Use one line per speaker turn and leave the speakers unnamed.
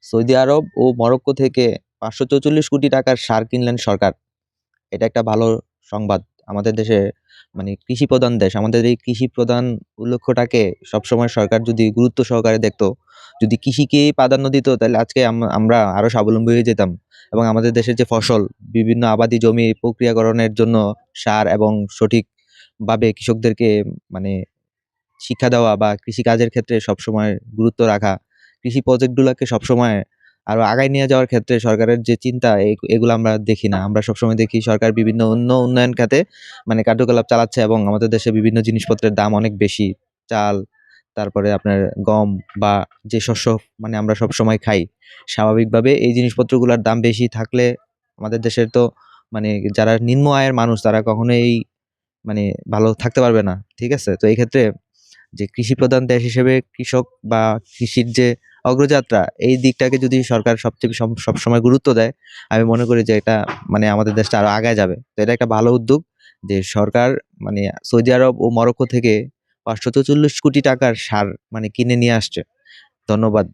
Saudi আরব ও Morocco থেকে ৫৪৪ কোটি টাকার সার কিনলেন সরকার। এটা একটা ভালো সংবাদ। আমাদের দেশে মানে কৃষি প্রধান দেশ। আমাদের এই কৃষি প্রধান লক্ষ্যটাকে সবসময় সরকার যদি গুরুত্ব সহকারে দেখতো, যদি কৃষিকেই প্রাধান্য দিত, তাহলে আজকে আমরা আরো স্বাবলম্বী হয়ে যেতাম। এবং আমাদের দেশের যে ফসল, বিভিন্ন আবাদি জমি প্রক্রিয়াকরণের জন্য সার এবং সঠিকভাবে কৃষকদেরকে মানে শিক্ষা দেওয়া বা কৃষিকাজের ক্ষেত্রে সবসময় গুরুত্ব রাখা, কৃষি প্রজেক্টগুলোকে সবসময় আরো আগায় নিয়ে যাওয়ার ক্ষেত্রে সরকারের যে চিন্তা, এগুলো আমরা দেখি না। আমরা সবসময় দেখি সরকার বিভিন্ন উন্নয়ন খাতে মানে কার্যকলাপ চালাচ্ছে এবং আমাদের দেশে বিভিন্ন জিনিসপত্রের দাম অনেক বেশি। চাল, তারপরে আপনার গম বা যে শস্য মানে আমরা সবসময় খাই, স্বাভাবিকভাবে এই জিনিসপত্রগুলোর দাম বেশি থাকলে আমাদের দেশের তো মানে যারা নিম্ন আয়ের মানুষ তারা কখনোই মানে ভালো থাকতে পারবে না। ঠিক আছে? তো এই ক্ষেত্রে যে কৃষি প্রধান দেশ হিসেবে কৃষক বা কৃষির যে অগ্রযাত্রা, এই দিকটাকে যদি সরকার সবচেয়ে সবসময় গুরুত্ব দেয়, আমি মনে করি যে এটা মানে আমাদের দেশটা আরো আগায় যাবে। তো এটা একটা ভালো উদ্যোগ যে সরকার মানে সৌদি আরব ও মরক্কো থেকে ৫৪৪ কোটি টাকার সার মানে কিনে নিয়ে আসছে। ধন্যবাদ।